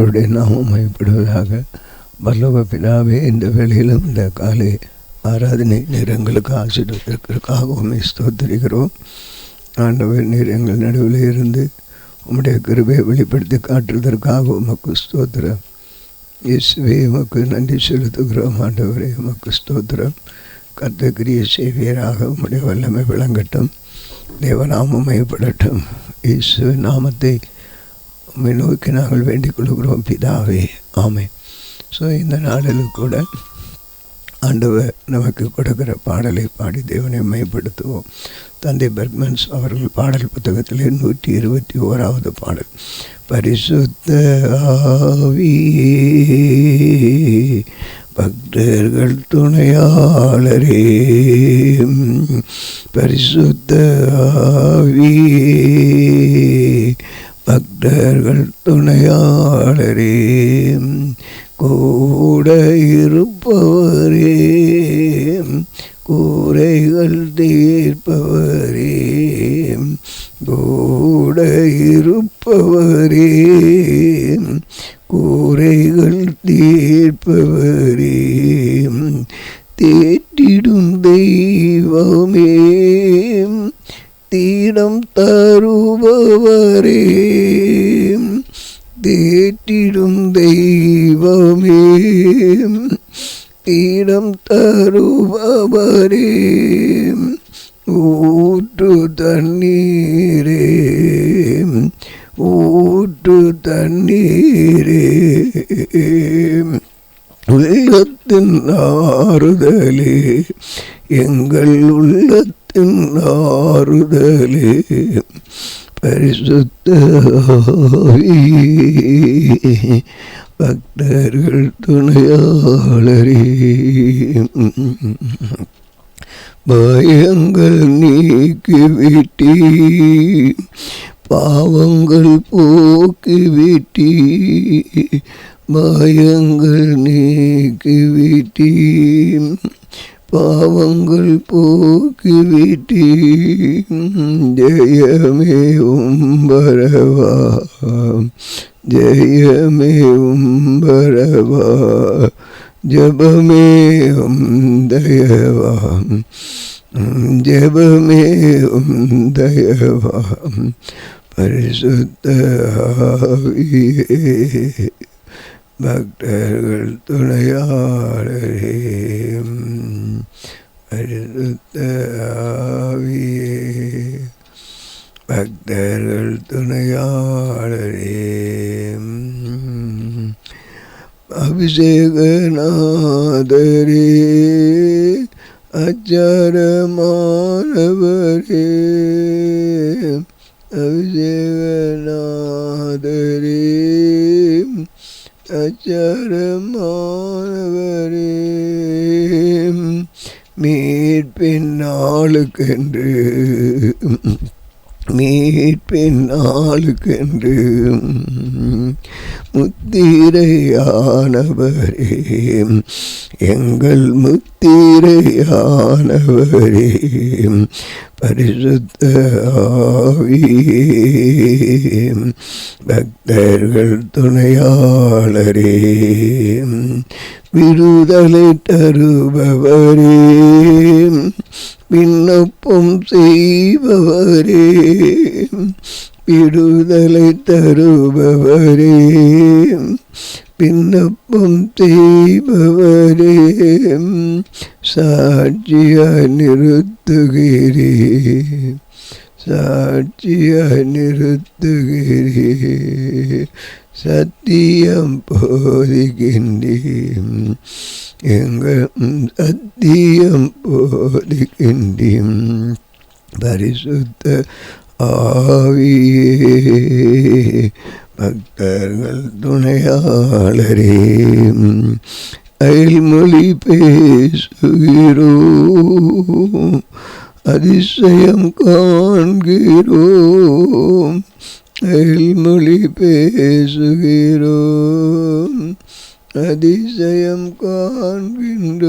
கர்த்தருடைய நாமம் மகிமைப்படுவதாக. பரலோக பிதாவே, இந்த வேளையிலும் இந்த காலை ஆராதனை நேரங்களுக்கு ஆசீர்வதிக்கிறதுக்காகவும் ஸ்தோத்திரிக்கிறோம். ஆண்டவர், நீர் எங்கள் நடுவில் இருந்து உம்முடைய கிருபையை வெளிப்படுத்தி காட்டுவதற்காக உமக்கு ஸ்தோத்திரம். இயேசுவே, உமக்கு நன்றி செலுத்துகிறோம். ஆண்டவரே, உமக்கு ஸ்தோத்திரம். கர்த்தர் கிரியை செய்வீராக. உம்முடைய வல்லமை விளங்கட்டும். தேவநாமம் மகிமைப்படட்டும். இயேசு நாமத்தை உம்மை நோக்கி நாங்கள் வேண்டிக் கொள்கிறோம் பிதாவே, ஆமென். ஸோ இந்த நாளில் கூட ஆண்டவர் நமக்கு கொடுக்கிற பாடலை பாடி தேவனை மையப்படுத்துவோம். தந்தை பெர்க்மன்ஸ் அவர்கள் பாடல் புத்தகத்திலே 121வது பாடல். பரிசுத்த ஆவியே, பக்தர்கள் துணையாளரே, பரிசுத்த ஆவியே, பக்தர்கள் துணையாளரே, கூட இருப்பவரே, கூரைகள் தீர்ப்பவரே, கூட இருப்பவரே, கூரைகள் தீர்ப்பவரே, தேற்றிடும் தெய்வமே, தீரம் தருபவரே, தேற்றிடும் தெய்வமே, தீரம் தருபவரே, ஊற்று தண்ணீரே, ஊற்று தண்ணீரே, உள்ளத்தின் ஆறுதலே, எங்கள் உள்ளத்தின் ஆறுதலே, பரிசுத்த ஆவியே, பக்தர்கள் துணையாளரே, பயங்கள் நீக்கிவிட்டி, பாவங்கள் போக்கிவிட்டி, பயங்கள் நீக்கிவிட்டி, பாவங்கள் போக்கிவிட்டி, ஜெயமே உம்பரவா, ஜெயமே உம்பரவா, ஜபமே தயவா, ஜபமே தயவா, பரிசுத்த ஆவியே, பக்தர்கள் துணையாளரே, பரிசுத்த ஆவியே, பக்தர்கள் துணையாளரே, அபிஷேகநாதரே, அச்சாரமானவரே, அபிஷேகநாதரே, அச்சாரமானவரே, மீட்பின் நாளுக்கென்று, மீட்பின் நாளுக்கென்று, முத்திரையானவரே, எங்கள் முத்திரையானவரே, பரிசுத்த ஆவியே, பக்தர்கள் துணையாளரே, விடுதலை தருபவரே, விண்ணப்பம் செய்பவரே, விடுதலை தருபவரே, விண்ணப்பம் செய்பவரே, சாட்சியாய் நிறுத்துகிறே, சாட்சியாய் நிறுத்துகிறே, சத்தியம் போதிக்கின்றேன், எங்கள் சத்தியம் போதிக்கின்றேன், பரிசுத்த ஆவியே, பக்தர்கள் துணையாளரே, அயல்மொழி பேசுகிறோம், அதிசயம் காண்கிறோம், அயல்மொழி பேசுகிறோம், அதிசயம் காண்கின்றோம்,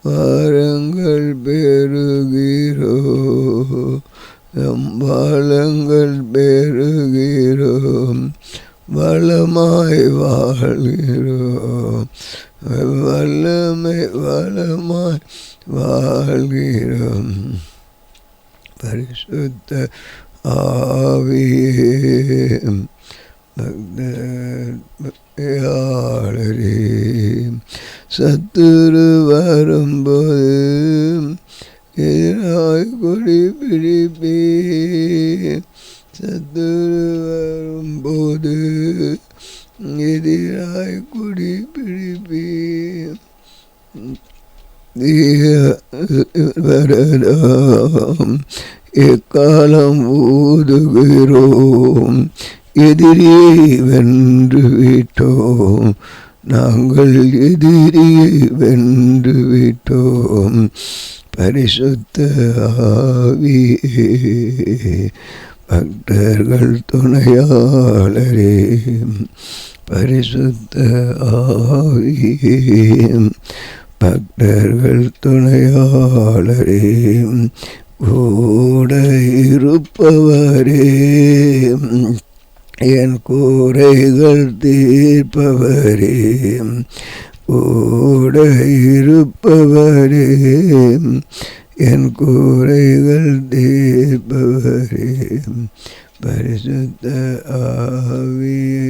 வாரங்கள் பெறுகிறோம், சம்பாளங்கள் பெறுகிறோம், வளமாய் வாழ்கிறோம், வளமாய் வாழ்கிறோம். பரிசுத்த ஆவியே பக்தரே, சத்துரு வரும்போது எதிராய் கொடி பிடிப்பே, சத்துரு வரும்போது எதிராய் கொடி பிடிப்பே. எக்காலம் ஊதுகிறோம், எதிரியை வென்று விட்டோம், நாங்கள் எதிரியை வென்று விட்டோம். பரிசுத்த ஆவியே பக்தர்கள் துணையாளரே, பரிசுத்த ஆவியே பக்தர்கள் துணையாளரே, கூட இருப்பவரே, என் கூரைகள் தீர்ப்பவரே, கூட இருப்பவரே, என் கூரைகள் தீர்ப்பவரே. பரிசுத்த ஆவியே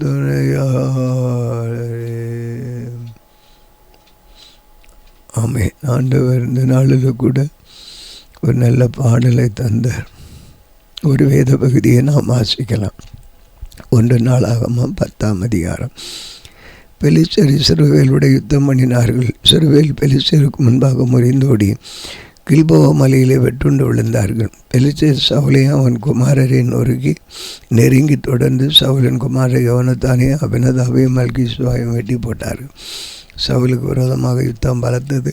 துணையாளரே. ஆமென். ஆண்டவர் இந்த நாளில் கூட ஒரு நல்ல பாடலை தந்தார். ஒரு வேத பகுதியை நாம் வாசிக்கலாம். 1 நாளாகமம் 10ஆம் அதிகாரம். பெலிஸ்தர் இஸ்ரவேலுடைய யுத்தம் பண்ணினார்கள். இஸ்ரவேல் பெலிஸ்தருக்கு முன்பாக முறிந்தோடி கில்போவா மலையிலே வெட்டுண்டு விழுந்தார்கள். பெலிஸ்தர் சவுலையும் அவன் குமாரரை நெருங்கி தொடர்ந்து சவுலின் குமாரரை யோனத்தானே அபினதாவையும் மல்கிசுவாவையும் வெட்டி போட்டார்கள். சவுலுக்கு விரோதமாக யுத்தம் பலத்தது.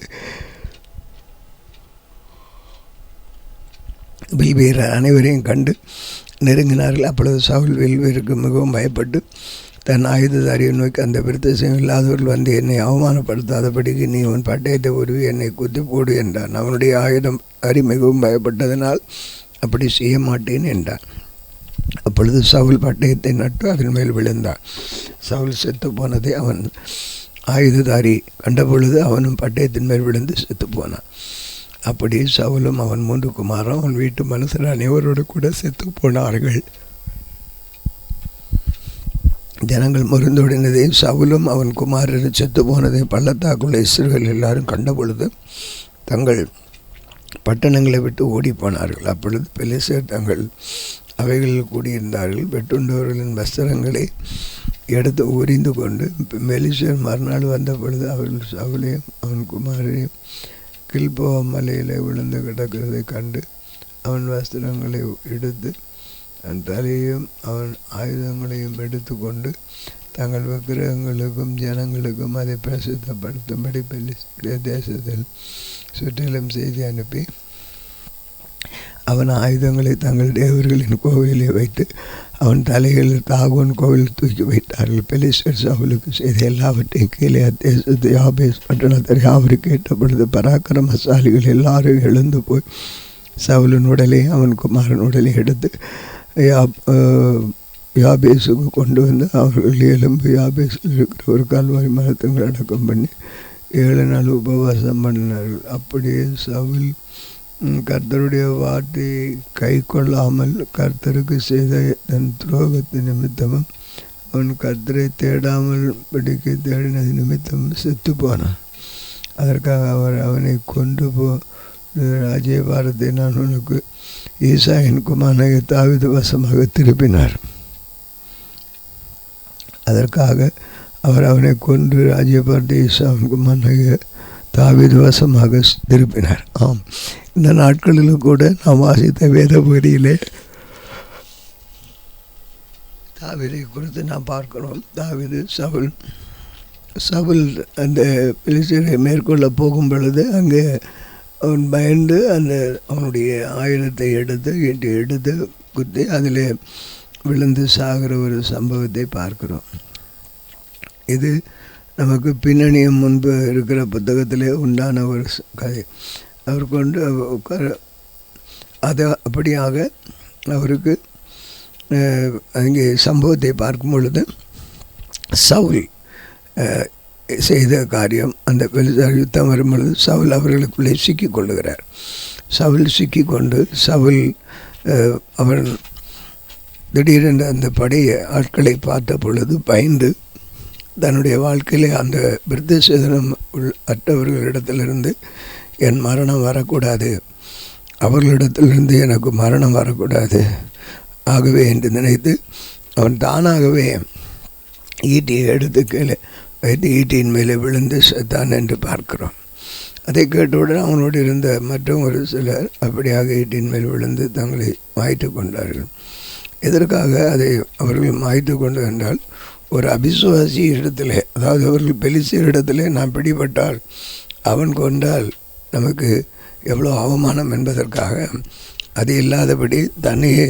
வில்வீரர் அனைவரையும் கண்டு நெருங்கினார்கள். அப்பொழுது சவுல் வில்வீருக்கு மிகவும் பயப்பட்டு தன் ஆயுததாரியை நோக்கி, அந்த விருத்தசம் இல்லாதவர்கள் வந்து என்னை அவமானப்படுத்தாதபடிக்கு நீ உன் பட்டயத்தை உருவி என்னை குத்தி போடு என்றான். அவனுடைய ஆயுதம் அறி மிகவும் பயப்பட்டதனால் அப்படி செய்ய மாட்டேன் என்றான். அப்பொழுது சவுல் பட்டயத்தை நட்டு அதன் மேல் விழுந்தான். சவுல் செத்து போனதை அவன் ஆயுததாரி கண்டபொழுது அவனும் பட்டயத்தின் மேல் விழுந்து செத்து போனான். அப்படி சவுலும் அவன் 3 குமாரரும் அவன் வீட்டு மனுஷர் அனைவரோடு கூட செத்து போனார்கள். ஜனங்கள் முறிந்தோடினதை சவுலும் அவன் குமாரர் செத்து போனதை பள்ளத்தாக்குள்ள இஸ்ரவேல் எல்லாரும் கண்டபொழுது தங்கள் பட்டணங்களை விட்டு ஓடி போனார்கள். அப்பொழுது பெலிஸ்தர் தங்கள் அவைகளில் கூடியிருந்தார்கள். வெட்டுண்டவர்களின் வஸ்திரங்களை எடுத்து உரிந்து கொண்டு பெலிஸ்தர் மறுநாள் வந்த பொழுது அவர்கள் சவுலையும் அவன் குமாரையும் கில்போவா மலையில் விழுந்து கிடக்கிறதை கண்டு அவன் வஸ்திரங்களை எடுத்து அவன் தலையையும் அவன் ஆயுதங்களையும் எடுத்து கொண்டு தங்கள் விக்கிரகங்களுக்கும் ஜனங்களுக்கும் அதை பிரசித்தப்படுத்தும்படி பெலிஸ்தருடைய தேசத்தில் சுற்றிலும் செய்தி அனுப்பி அவன் ஆயுதங்களை தங்கள் தேவர்களின் கோவிலை வைத்து அவன் தலைகளில் தாகோன் கோவில் தூக்கி வைத்தார்கள். பெலிஸ்தர் சவுலுக்கு செய்த எல்லாவற்றையும் கீழே தேசத்து யாபேஸ் பட்டணத்தை யாவருக்கு கேட்டபொழுது பராக்கிரமசாலிகள் எல்லாரும் எழுந்து போய் சவுலின் உடலை அவன் குமாரன் உடலை எடுத்து யாபேஸுக்கு கொண்டு வந்து அவர்கள் எலும்பு யாபேஸில் இருக்கிற ஒரு கல்வாரி மரத்துங்களை அடக்கம் பண்ணி 7 நாள் உபவாசம் பண்ணினார்கள். அப்படியே சவுல் கர்த்தருடைய வார்த்தையை கை கொள்ளாமல் கர்த்தருக்கு செய்த தன் துரோகத்து நிமித்தமும் அவன் கர்த்தரை தேடாமல் படிக்க தேடினது நிமித்தம் செத்து போனான். அதற்காக அவர் அவனை கொண்டு ராஜ்யபாரத்தை நான் உனக்கு ஈசாயின் குமாரனாகிய தாவீது வசமாக திருப்பினார். அதற்காக அவர் அவனை கொன்று ராஜ்யபாரத்தை ஈசாயின் குமாரனாகிய தாவீது வசமாக திருப்பினார். ஆம், இந்த நாட்களிலும் கூட நாம் வாசித்த வேத பகுதியிலே தாவீதை குறித்து நாம் பார்க்கிறோம். தாவீது சவுல் அந்த பெலிஸ்தரை மேற்கொள்ள போகும் பொழுது அங்கே அவன் பயந்து அவனுடைய ஆயுதத்தை எடுத்து குத்தி அதில் விழுந்து சாகிற ஒரு சம்பவத்தை பார்க்கிறோம். இது நமக்கு பின்னணியும் முன்பு இருக்கிற புத்தகத்திலே உண்டான ஒரு கதை. அவர் கொண்டு அதை அப்படியாக அவருக்கு அங்கே சம்பவத்தை பார்க்கும் பொழுது சவுல் செய்த காரியம், அந்த பெலிஸ்தர் யுத்தம் வரும் பொழுது சவுல் அவர்களுக்குள்ளே சிக்கிக் கொள்ளுகிறார். சவுல் சிக்கிக்கொண்டு அவன் திடீரென்று அந்த படைய ஆட்களை பார்த்த பொழுது பயந்து தன்னுடைய வாழ்க்கையிலே அந்த விருத்தசேதனம் அற்றவர்களிடத்திலிருந்து என் மரணம் வரக்கூடாது, அவர்களிடத்திலிருந்து எனக்கு மரணம் வரக்கூடாது ஆகவே என்று நினைத்து அவன் தானாகவே ஈட்டியை எடுத்து கீழே வைத்து ஈட்டியின் மேலே விழுந்து செத்தான் என்று பார்க்கிறோம். அதை கேட்டவுடன் அவனோடு இருந்த மற்றும் ஒரு சிலர் அப்படியாக ஈட்டியின் மேல் விழுந்து தங்களை மாய்த்து கொண்டார்கள். எதற்காக அதை அவர்கள் மாய்த்து கொண்டு என்றால், ஒரு அபிசுவாசி இடத்திலே, அதாவது அவர்கள் பெலிஸ்தர் இடத்திலே நாம் பிடிபட்டால் அவன் கொண்டால் நமக்கு எவ்வளோ அவமானம் என்பதற்காக அது இல்லாதபடி தன்னையே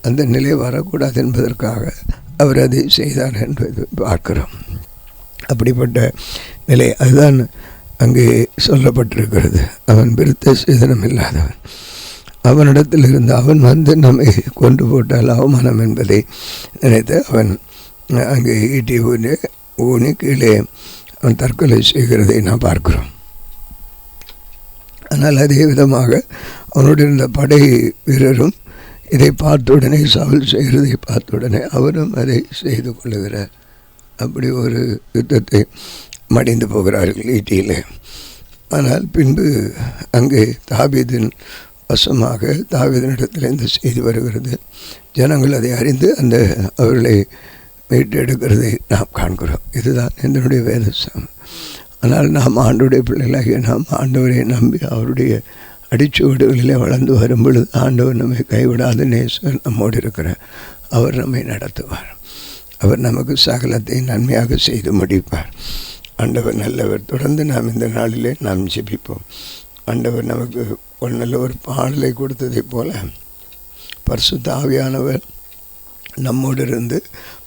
அந்த நிலை வரக்கூடாது என்பதற்காக அவர் அதை செய்தார் என்பது பார்க்கிறோம். அப்படிப்பட்ட நிலை அதுதான் அங்கே சொல்லப்பட்டிருக்கிறது. அவன் விருத்த சேதனம் இல்லாதவன், அவனிடத்தில் இருந்து அவன் வந்து நம்மை கொண்டு போட்டால் அவமானம் என்பதை நினைத்து அவன் அங்கே ஈட்டி ஊனி கீழே அவன் தற்கொலை செய்கிறதை நாம் பார்க்கிறோம். ஆனால் அதே விதமாக அவனோடு இருந்த படை வீரரும் இதை பார்த்த உடனே, சவுல் செய்கிறதை பார்த்த உடனே அவரும் அதை செய்து கொள்ளுகிறார். அப்படி ஒரு யுத்தத்தை மடிந்து போகிறார்கள் ஈட்டியிலே. ஆனால் பின்பு அங்கே தாவீதின் வசமாக தாவீதினிடத்தில் இந்த செய்தி வருகிறது. ஜனங்கள் அதை அறிந்து அவர்களை மீட்டெடுக்கிறதை நாம் காண்கிறோம். இதுதான் என்னுடைய வேதம். ஆனால் நாம் ஆண்டவருடைய பிள்ளைகளாகிய நாம் ஆண்டவரை நம்பி அவருடைய அடிச்சுவடுகளிலே வளர்ந்து வரும் பொழுது ஆண்டவர் நம்மை கைவிடாத நேசர் நம்மோடு இருக்கிறார். அவர் நம்மை நடத்துவார். அவர் நமக்கு சகலத்தை நன்மையாக செய்து முடிப்பார். ஆண்டவர் நல்லவர். தொடர்ந்து நாம் இந்த நாளிலே நாம் ஜெபிப்போம். ஆண்டவர் நமக்கு ஒரு நல்ல ஒரு பாடலை கொடுத்ததை போல பரிசுத்த ஆவியானவர் நம்மோடு இருந்து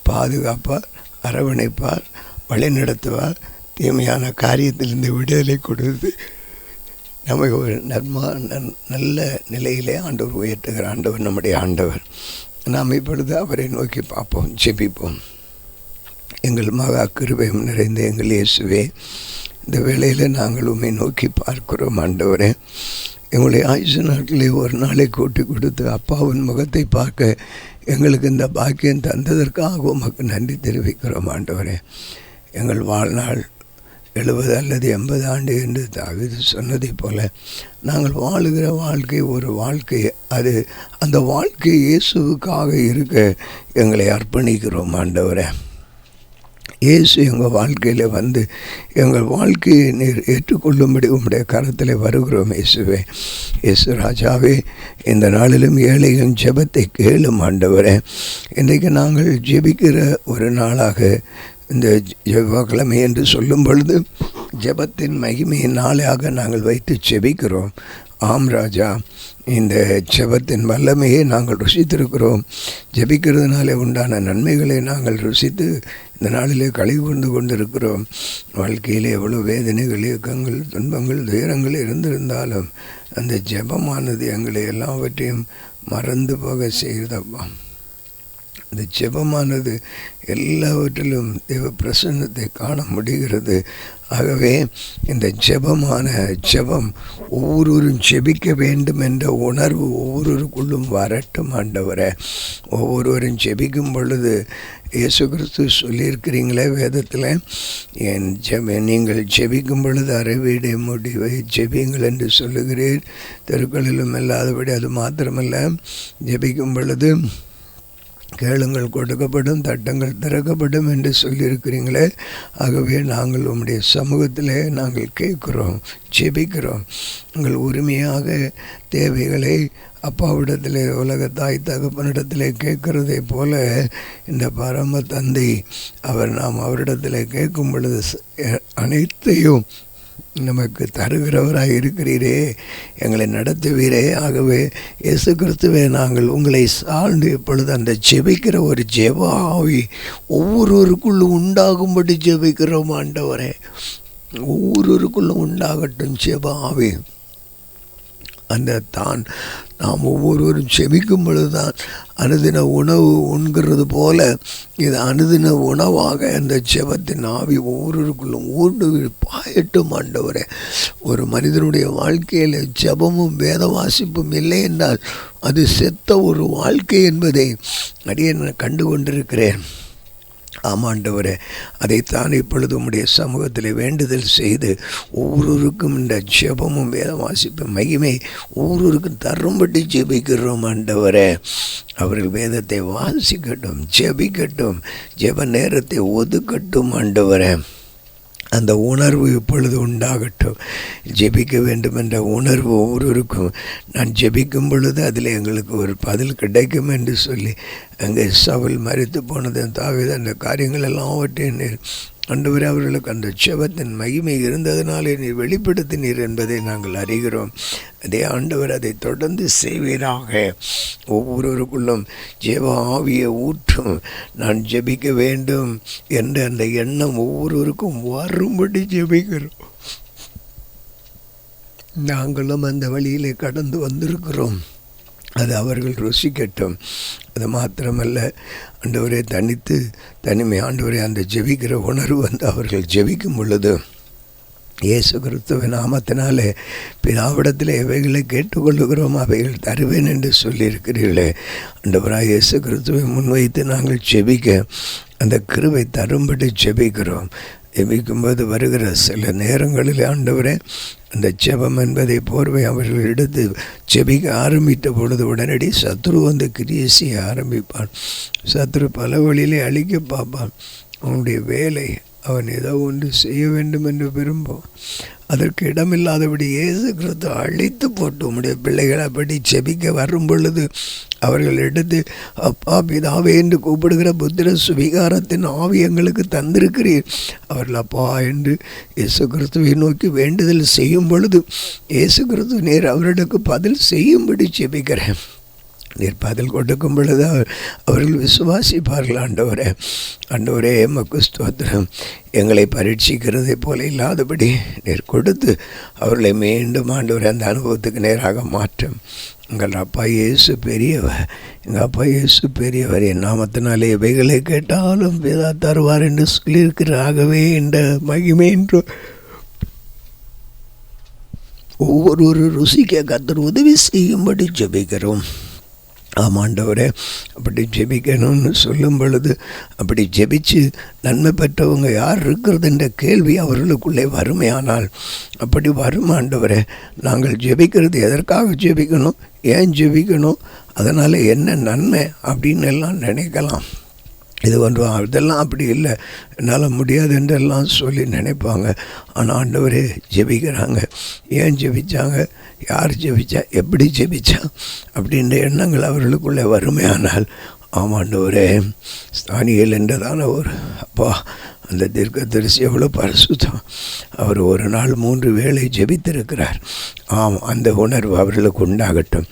பாதுகாப்பார், அரவணைப்பார், வழி நடத்துவார். தீமையான காரியத்திலிருந்து விடுதலை கொடுத்து நம்மை ஒரு நல்ல நிலையிலே ஆண்டவர் உயர்த்துகிற ஆண்டவர் நம்முடைய ஆண்டவர். நாம் இப்பொழுது அவரை நோக்கி பார்ப்போம், ஜெபிப்போம். எங்கள் மகா கிருபையும் நிறைந்த எங்கள் இயேசுவே, இந்த வேளையில் நாங்கள் உம்மை நோக்கி பார்க்கிறோம். ஆண்டவரே, எங்களுடைய ஆயுசு நாட்களே ஒரு நாளை கூட்டி கொடுத்து அப்பாவின் முகத்தை பார்க்க எங்களுக்கு இந்த பாக்கியம் தந்ததற்காக உமக்கு நன்றி தெரிவிக்கிறோம். ஆண்டவரே, எங்கள் வாழ்நாள் 70 அல்லது 80 ஆண்டு என்று தாவீது சொன்னதை போல நாங்கள் வாழுகிற வாழ்க்கை ஒரு வாழ்க்கை, அந்த வாழ்க்கை இயேசுவுக்காக இருக்க எங்களை அர்ப்பணிக்கிறோம். ஆண்டவரே, இயேசு எங்கள் வாழ்க்கையில் வந்து எங்கள் வாழ்க்கையை நீர் ஏற்றுக்கொள்ளும்படி உம்முடைய கரத்தில் வருகிறோம். இயேசுவே, இயேசு ராஜாவே, இந்த நாளிலும் ஏழைகளின் ஜெபத்தை கேளும். ஆண்டவரே, இன்றைக்கு நாங்கள் ஜெபிக்கிற ஒரு நாளாக இந்த செவ்வாய்க்கிழமை என்று சொல்லும் பொழுது ஜெபத்தின் மகிமையின் நாளாக நாங்கள் வைத்து ஜெபிக்கிறோம். ஆம் ராஜா, இந்த ஜெபத்தின் வல்லமையை நாங்கள் ருசித்திருக்கிறோம். ஜெபிக்கிறதுனாலே உண்டான நன்மைகளை நாங்கள் ருசித்து இந்த நாளிலே களி கொண்டிருக்கிறோம். வாழ்க்கையிலே எவ்வளோ வேதனைகள், இயக்கங்கள், துன்பங்கள், துயரங்கள் இருந்திருந்தாலும் அந்த ஜெபமானது எங்களை எல்லாவற்றையும் மறந்து போக செய்தப்பா. இந்த ஜெபமானது எல்லாவற்றிலும் தேவ பிரசன்னத்தை காண முடிகிறது. ஆகவே இந்த ஜெபம் ஒவ்வொருவரும் ஜெபிக்க வேண்டும் என்ற உணர்வு ஒவ்வொருவருக்குள்ளும் வரட்டும். ஆண்டவரே, ஒவ்வொருவரும் ஜெபிக்கும் பொழுது இயேசு கிறிஸ்து சொல்லியிருக்கிறீங்களே வேதத்தில், நீங்கள் ஜெபிக்கும் பொழுது அறைவீடை முடிவை ஜெபியுங்கள் என்று சொல்லுகிறீர். தெருக்களிலும் இல்லாதபடி அது மாத்திரமல்ல, ஜெபிக்கும் பொழுது கேளுங்கள் கொடுக்கப்படும், தட்டங்கள் திறக்கப்படும் என்று சொல்லியிருக்கிறீங்களே. ஆகவே நாங்கள் உம்முடைய சமூகத்திலே நாங்கள் கேட்குறோம், ஜெபிக்கிறோம். எங்கள் உரிமையாக தேவைகளை அப்பாவிடத்திலே, உலக தாய் தகப்பனிடத்திலே கேட்கிறதை போல இந்த பரம தந்தை நாம் அவரிடத்திலே கேட்கும் பொழுது அனைத்தையும் நமக்கு தருகிறவராக இருக்கிறீரே, எங்களை நடத்துவீரே. ஆகவே இயேசு கிறிஸ்துவே, நாங்கள் உங்களை சார்ந்து இப்பொழுது அந்த ஜெபிக்கிற ஒரு ஜெப ஆவி ஒவ்வொருவருக்குள்ளும் உண்டாகும்படி ஜெபிக்கிறோம். ஆண்டவரே, ஒவ்வொருவருக்குள்ளும் உண்டாகட்டும் ஜெப ஆவி. நாம் ஒவ்வொருவரும் செபிக்கும் பொழுது தான் அனுதின உணவு உண்கிறது போல இது அனுதின உணவாக அந்த ஜெபத்தின் ஆவி ஒவ்வொருவருக்குள்ளும் ஊர்ந்து பாயட்டும் ஆண்டவரே. ஒரு மனிதனுடைய வாழ்க்கையில் ஜெபமும் வேத வாசிப்பும் இல்லை என்றால் அது செத்த ஒரு வாழ்க்கை என்பதை அடியேன் கண்டு கொண்டிருக்கிறேன். ஆமாண்டவரே, அதைத்தான் இப்பொழுது உம்முடைய சமூகத்தில் வேண்டுதல் செய்து ஒவ்வொருவருக்கும் இந்த ஜெபமும் வேத வாசிப்பு மகிமை ஒவ்வொருவருக்கும் தரும்படி ஜெபிக்கிறோம் ஆண்டவரே. அவர்கள் வேதத்தை வாசிக்கட்டும், ஜெபிக்கட்டும், ஜெப நேரத்தை ஒதுக்கட்டும் ஆண்டவரே. அந்த உணர்வு இப்பொழுது உண்டாகட்டும். ஜெபிக்க வேண்டும் என்ற உணர்வு ஒவ்வொருவருக்கும் நான் ஜெபிக்கும் பொழுது அதில் எங்களுக்கு ஒரு பதில் கிடைக்கும் என்று சொல்லி அங்கே சவுல் மரித்து போனது தாவீது அந்த காரியங்கள் எல்லாவற்றையும் ஆண்டவரே அவர்களுக்கு அந்த ஜெபத்தின் மகிமை இருந்ததினாலே நீர் வெளிப்படுத்தினீர் என்பதை நாங்கள் அறிகிறோம். அதே ஆண்டவர் அதை தொடர்ந்து செய்வீராக. ஒவ்வொருவருக்குள்ளும் ஜெப ஆவியை ஊற்றும். நான் ஜெபிக்க வேண்டும் என்ற அந்த எண்ணம் ஒவ்வொருவருக்கும் வரும்படி ஜெபிக்கிறோம். நாங்களும் அந்த வழியிலே கடந்து வந்திருக்கிறோம். அது அவர்கள் ருசிக்கட்டும். அது மாத்திரமல்ல ஆண்டவரே, தனிமை ஆண்டவரே அந்த ஜெபிக்கிற உணர்வு அவர்கள் ஜெபிக்கும் பொழுது இயேசு கிறிஸ்துவின் நாமத்தினாலே பிதாவிடத்தில் எவைகளை கேட்டுக்கொள்ளுகிறோம் அவைகள் தருவேன் என்று சொல்லியிருக்கிறீர்களே. ஆண்டவராக இயேசு கிறிஸ்துவை முன்வைத்து நாங்கள் ஜெபிக்க அந்த கிருபை தரும்படி ஜெபிக்கிறோம். ஜெபிக்கும்போது வருகிற சில நேரங்களில் ஆண்டவரே அந்த ஜெபம் என்பதை போர்வை அவர்கள் எடுத்து ஜெபிக்க ஆரம்பித்த பொழுது உடனடி சத்ரு வந்து கிரியை செய்ய ஆரம்பிப்பான். சத்ரு பல வழியிலே அழிக்க பார்ப்பான். அவனுடைய வேலை அவன் ஏதோ ஒன்று செய்ய வேண்டும் என்று விரும்பும். அதற்கு இடமில்லாதபடி இயேசு கிறிஸ்து அழித்து போட்டு உம்முடைய பிள்ளைகள் அப்படி ஜெபிக்க வரும் பொழுது அவர்கள் எடுத்து அப்பா பிதாவே என்று கூப்பிடுகிற புத்திர சுவிகாரத்தின் ஆவி எங்களுக்கு தந்திருக்கிறீர். அவர்கள் அப்பா என்று இயேசு கிறிஸ்துவை நோக்கி வேண்டுதல் செய்யும் பொழுது இயேசு கிறிஸ்து நீர் அவர்களுக்கு பதில் செய்யும்படி ஜெபிக்கிறேன். நீர் பதில் கொடுக்கும் பொழுது அவர்கள் விசுவாசிப்பார்கள். ஆண்டவரே எமக்கு ஸ்தோத்திரம். எங்களை பரீட்சிக்கிறதை போல இல்லாதபடி நீர் கொடுத்து அவர்களை மீண்டும் ஆண்டவரே அந்த அனுபவத்துக்கு நேராக மாற்றும். எங்கள் அப்பா இயேசு பெரியவர், எங்கள் அப்பா இயேசு பெரியவர். என் நாமத்தினாலே எவைகளை கேட்டாலும் பிதா தருவார் என்று சொல்லியிருக்கிறாகவே என்ற மகிமை என்று ஒவ்வொரு ருசிக்க கர்த்தர் உதவி செய்யும்படி ஜெபிக்கிறோம். ஆமாண்டவரே, அப்படி ஜெபிக்கணும்னு சொல்லும் பொழுது அப்படி ஜெபிச்சு நன்மை பெற்றவங்க யார் இருக்கிறதுன்ற கேள்வி அவர்களுக்குள்ளே வறுமையானால் அப்படி வரும் ஆண்டவரே. நாங்கள் ஜெபிக்கிறது எதற்காக ஜெபிக்கணும், ஏன் ஜெபிக்கணும், அதனால் என்ன நன்மை அப்படின்னு எல்லாம் நினைக்கலாம். இது ஒன்று அதெல்லாம் அப்படி இல்லை, என்னால் முடியாது என்றெல்லாம் சொல்லி நினைப்பாங்க. ஆனால் ஆண்டவரே ஜெபிக்கிறாங்க. ஏன் ஜெபித்தாங்க, யார் ஜெபிச்சா, எப்படி ஜெபிச்சா அப்படின்ற எண்ணங்கள் அவர்களுக்குள்ளே வறுமையானால் ஆமாண்டவரே. தானியேல் என்றதான ஒரு அப்பா அந்த தீர்க்கதரிசி எவ்வளோ பரிசுத்தம். அவர் ஒரு நாள் 3 வேளை ஜெபித்திருக்கிறார். அந்த உணர்வு அவர்களுக்கு உண்டாகட்டும்.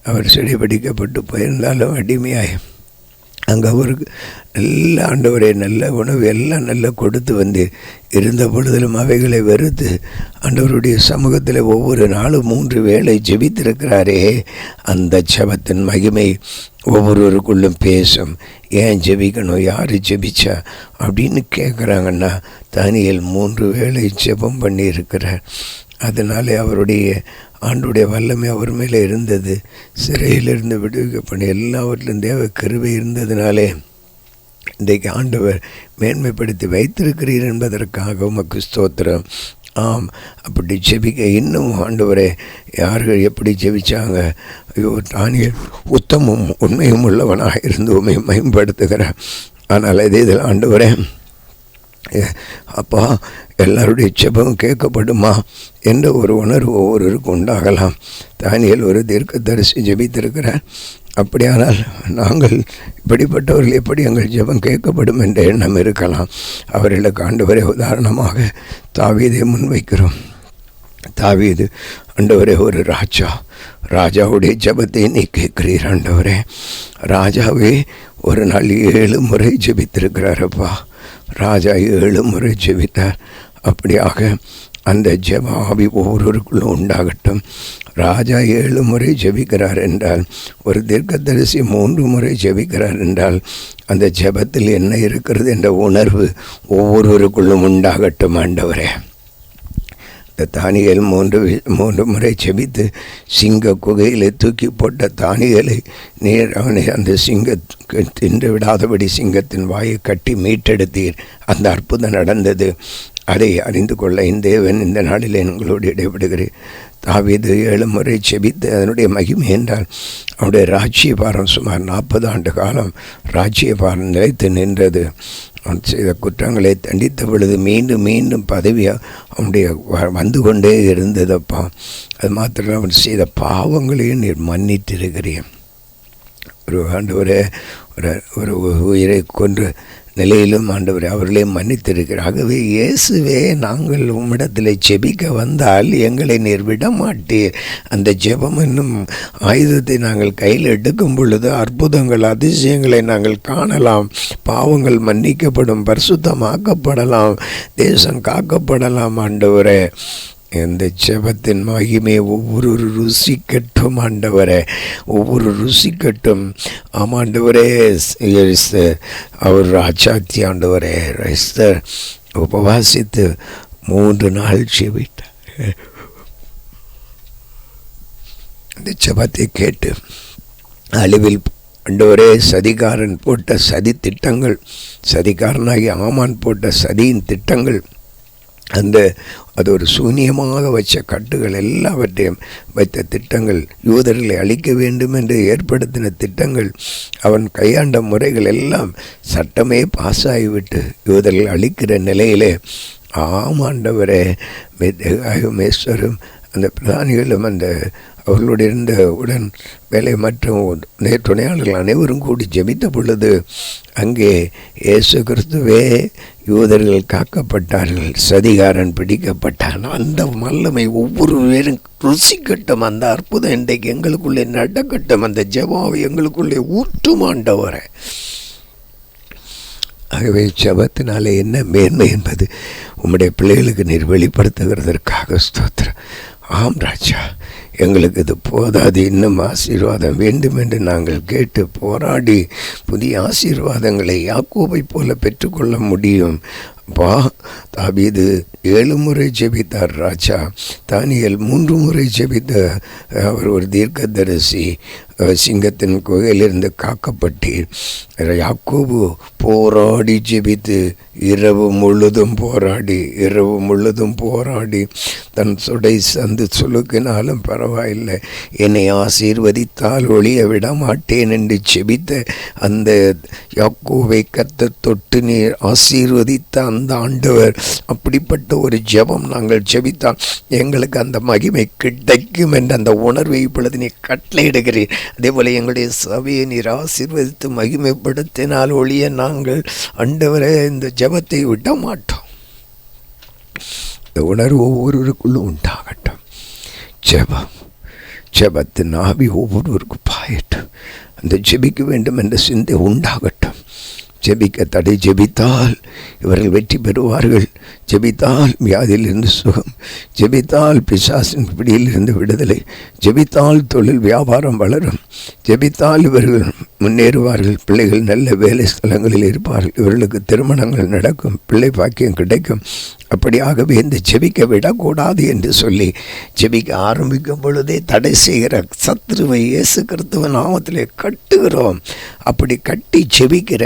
அவர் சிறைபிடிக்கப்பட்டு போயிருந்தாலும் அடிமையாய் அங்கே அவருக்கு நல்ல ஆண்டவரே நல்ல உணவு எல்லாம் நல்லா கொடுத்து வந்து இருந்த பொழுதிலும் அவைகளை வெறுத்து ஆண்டவருடைய சமூகத்தில் ஒவ்வொரு நாளும் 3 வேளை ஜெபித்திருக்கிறாரே. அந்த ஜெபத்தின் மகிமை ஒவ்வொருவருக்குள்ளும் பேசும். ஏன் ஜெபிக்கணும், யார் ஜெபிச்சா அப்படின்னு கேட்குறாங்கன்னா தானியேல் 3 வேளை ஜெபம் பண்ணி இருக்கிறார். அதனாலே அவருடைய ஆண்டுடைய வல்லமை அவர் மேலே இருந்தது. சிறையிலிருந்து விடுவிக்கப்பட்ட எல்லாவற்றிலும் தேவ கிருபை இருந்ததினாலே இன்றைக்கு ஆண்டவர் மேன்மைப்படுத்தி வைத்திருக்கிறீர் என்பதற்காக உமக்கு ஸ்தோத்திரம். ஆம், அப்படி ஜெபிக்க இன்னும் ஆண்டவரே யார்கள் எப்படி ஜெபிச்சாங்க. ஐயோ, தானியேல் உத்தமும் உண்மையும் உள்ளவனாக இருந்து உண்மை மேம்படுத்துகிறார். ஆனால் இதே இதில் ஆண்டவரே அப்பா எல்லாருடைய ஜெபம் கேட்கப்படுமா என்ற ஒரு உணர்வு ஒவ்வொருவருக்கும் உண்டாகலாம். தானியேல் ஒரு தீர்க்கதரிசி ஜெபித்திருக்கிறார். அப்படியானால் நாங்கள் இப்படிப்பட்டவர்கள் எப்படி எங்கள் ஜெபம் கேட்கப்படும் என்ற எண்ணம் இருக்கலாம். அவர்களுக்கு ஆண்டவரே உதாரணமாக தாவீதை முன்வைக்கிறோம். தாவீது ஆண்டவரே ஒரு ராஜாவுடைய ஜெபத்தை நீ கேட்கிறீர். ஆண்டவரே ராஜாவே ஒரு நாள் 7 முறை ஜெபித்திருக்கிறாரப்பா. ராஜா 7 முறை ஜெபித்தார். அப்படியாக அந்த ஜெப ஆவி ஒவ்வொருவருக்குள்ளும் உண்டாகட்டும். ராஜா 7 முறை ஜெபிக்கிறார் என்றால், ஒரு தீர்க்கதரிசி 3 முறை ஜெபிக்கிறார் என்றால், அந்த ஜெபத்தில் என்ன இருக்கிறது என்ற உணர்வு ஒவ்வொருவருக்குள்ளும் உண்டாகட்டும். ஆண்டவரே, இந்த தானியேல் 3 முறை ஜெபித்து சிங்க குகையில் தூக்கி போட்ட தானியேலை நீர் அவனை அந்த தின்று விடாதபடி சிங்கத்தின் வாயை கட்டி மீட்டெடுத்தீர். அந்த அற்புதம் நடந்தது. அதை அறிந்து கொள்ள இந்த தேவன் இந்த நாளில் எங்களோடு இடைபடுகிறேன். தாவீது 7 முறை செபித்து அதனுடைய மகிமை என்றால், அவனுடைய ராஜ்யபாரம் சுமார் 40 ஆண்டு காலம் ராஜ்யபாரம் நிலைத்து நின்றது. அவன் செய்த குற்றங்களை தண்டித்த பொழுது மீண்டும் மீண்டும் பதவியாக அவனுடைய வந்து கொண்டே இருந்ததப்பா. அது மாத்திரம் அவன் செய்த பாவங்களையும் நீர் மன்னித்திருக்கிறேன். ஒரு ஆண்டவரே, ஒரு உயிரை கொன்று நிலையிலும் ஆண்டவரே அவர்களே மன்னித்திருக்கிறார். ஆகவே இயேசுவே, நாங்கள் உம்மிடத்தில் ஜெபிக்க வந்தால் எங்களை நீர் விடமாட்டீர். அந்த ஜெபம் என்னும் ஆயுதத்தை நாங்கள் கையில் எடுக்கும் பொழுது அற்புதங்கள் அதிசயங்களை நாங்கள் காணலாம். பாவங்கள் மன்னிக்கப்படும், பரிசுத்தமாக்கப்படலாம், தேசம் காக்கப்படலாம். ஆண்டவரே, இந்த ஜெபத்தின் மகிமை ஒவ்வொரு ருசிக்கட்டும். ஆண்டவரே, ஒவ்வொரு ருசிக்கட்டும். ஆமாண்டவரே, அவர் ராஜாத்தி ஆண்டவரே எஸ்தர் உபவாசித்து 3 நாள் ஜெபித்தார். இந்த ஜெபத்தை கேட்டு அழிவில் ஆண்டவரே, சதிகாரன் போட்ட சதி திட்டங்கள், சதிகாரனாகி ஆமான் போட்ட சதியின் திட்டங்கள், அது ஒரு சூன்யமாக வச்ச கட்டுகள் எல்லாவற்றையும் வைத்த திட்டங்கள், யூதர்களை அழிக்க வேண்டும் என்று ஏற்படுத்தின திட்டங்கள், அவன் கையாண்ட முறைகள் எல்லாம் சட்டமே பாஸாகிவிட்டு யூதர்கள் அழிக்கிற நிலையிலே ஆமாண்டவரே மேஸ்வரும் அந்த பிரதானிகளும் அந்த அவர்களுடைய இருந்த உடன் வேலை மற்றும் துணையாளர்கள் அனைவரும் கூடி ஜெபித்த பொழுது அங்கே இயேசு கிறிஸ்துவே யூதர்கள் காக்கப்பட்டார்கள், சதிகாரன் பிடிக்கப்பட்டான். அந்த வல்லமை ஒவ்வொரு பேரும் ருசிக்கட்டும். அந்த அற்புதம் இன்றைக்கு எங்களுக்குள்ளே நடக்கட்டும். அந்த ஜெபாவை எங்களுக்குள்ளே ஊற்றுமாண்டவரை. ஆகவே ஜெபத்தினாலே என்ன மேன்மை என்பது உம்முடைய பிள்ளைகளுக்கு நீர் வெளிப்படுத்துகிறதற்காக ஸ்தோத்திரம். ஆம் ராஜா, எங்களுக்கு இது போதாது, இன்னும் ஆசீர்வாதம் வேண்டும் என்று நாங்கள் கேட்டு போராடி புதிய ஆசீர்வாதங்களை யாக்கோபை போல பெற்றுக்கொள்ள முடியும். தாவீது 7 முறை ஜெபித்தார் ராஜா. தானியேல் 3 முறை ஜெபித்த அவர் ஒரு தீர்க்கதரிசி. சிங்கத்தின் குகையிலிருந்து காக்கப்பட்டீர். யாக்கோபு போராடி ஜெபித்து இரவு முழுதும் போராடி தன் சுடை சந்து சுலுக்கினாலும் பரவாயில்லை, என்னை ஆசீர்வதித்தால் ஒளிய விட மாட்டேன் என்று ஜெபித்த அந்த யாக்கோபை கர்த்தர் தொட்டு நீர் ஆசீர்வதித்த அந்த ஆண்டவர், அப்படிப்பட்ட ஒரு ஜெபம் நாங்கள் ஜெபித்தால் எங்களுக்கு அந்த மகிமை கிடைக்கும் என்ற அந்த உணர்வை இப்பொழுது நீ கட்டளையிடுகிறீர். அதே போல எங்களுடைய சபையை நீர் ஆசீர்வதித்து மகிமைப்படுத்தினால் ஒழிய நாங்கள் ஆண்டவரே இந்த ஜெபத்தை விட மாட்டோம். இந்த உணர்வு ஒவ்வொருவருக்குள்ளும் உண்டாகட்டும். ஜெபத்தின் ஆவி ஒவ்வொருவருக்கும் பாயட்டும். அந்த ஜெபிக்க வேண்டும் என்ற சிந்தை உண்டாகட்டும். ஜெபிக்க தடை, ஜெபித்தால் இவர்கள் வெற்றி பெறுவார்கள், ஜெபித்தால் வியாதியிலிருந்து சுகம், ஜெபித்தால் பிசாசின் பிடியிலிருந்து விடுதலை, ஜெபித்தால் தொழில் வியாபாரம் வளரும், ஜெபித்தால் இவர்கள் முன்னேறுவார்கள், பிள்ளைகள் நல்ல வேலை ஸ்தலங்களில் இருப்பார்கள், இவர்களுக்கு திருமணங்கள் நடக்கும், பிள்ளை பாக்கியம் கிடைக்கும். அப்படியாகவே இந்த ஜெபிக்க விடக்கூடாது என்று சொல்லி ஜெபிக்க ஆரம்பிக்கும் பொழுதே தடை செய்கிற சத்துருவை இயேசு கிறிஸ்துவின் நாமத்திலே கட்டுகிறோம். அப்படி கட்டி ஜெபிக்கிற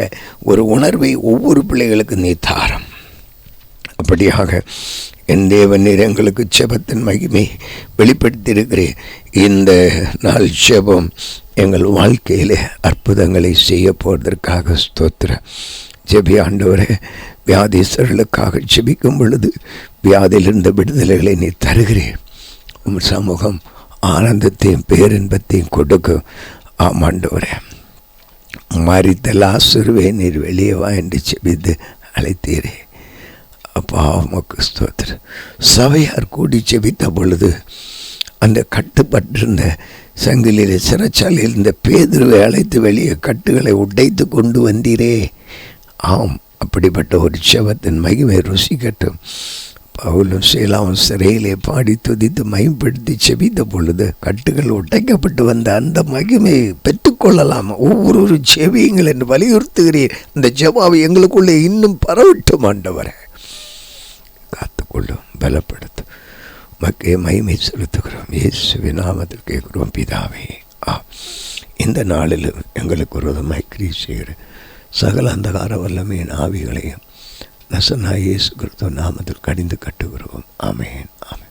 ஒரு உணர்வை ஒவ்வொரு பிள்ளைகளுக்கு நீ தாரும். அப்படியாக என் தேவன் நீர் எங்களுக்கு ஜெபத்தின் மகிமை வெளிப்படுத்தியிருக்கிறேன். இந்த நாள் ஜெபம் எங்கள் வாழ்க்கையிலே அற்புதங்களை செய்ய போவதற்காக ஸ்தோத்திரம். ஜெபி ஆண்டவரே, வியாதீஸ்வரர்களுக்காக ஜெபிக்கும் பொழுது வியாதியிலிருந்த விடுதலைகளை நீ தருகிறேன். உம் சமூகம் ஆனந்தத்தையும் பேரின்பத்தையும் கொடுக்கும். ஆமாண்டவரே, மரித்த லாசருவே நீர் வெளியே வா என்று ஜெபித்து அழைத்தீரே. அப்பா உமக்கு ஸ்தோத்திரம். சபையார் கூடி ஜெபித்த பொழுது அந்த கட்டுப்பட்டிருந்த சங்கிலிலே சிறைச்சாலையில் இந்த பேதுருவை அழைத்து வெளியே கட்டுகளை உடைத்து கொண்டு வந்தீரே. ஆம், அப்படிப்பட்ட ஒரு ஜெபத்தின் மகிமை ருசிக்கட்டும். பவுலும் சீலாவும் சிறையிலே பாடி துதித்து மயப்படுத்தி செபித்த பொழுது கட்டுகள் உடைக்கப்பட்டு வந்த அந்த மகிமையை பெற்றுக்கொள்ளலாம். ஒவ்வொரு செவியுங்கள் என்று வலியுறுத்துகிறேன். இந்த ஜெபாவை எங்களுக்குள்ளே இன்னும் பரவட்டும் ஆண்டவரே. காத்துக்கொள்ளும், பலப்படுத்தும். மக்கே மகிமை செலுத்துகிறோம். இயேசுவின் நாமத்தில் கேட்கிறோம் பிதாவே. இந்த நாளிலும் எங்களுக்கு விரோதமாய் கிரியை செய்கிற சகல அந்தகார வல்லமையின் ஆவிகளையும் நசனாய் இயேசு கிறிஸ்துவின் நாமத்தில் கடிந்து கட்டுகிறோம். ஆமென், ஆமென்.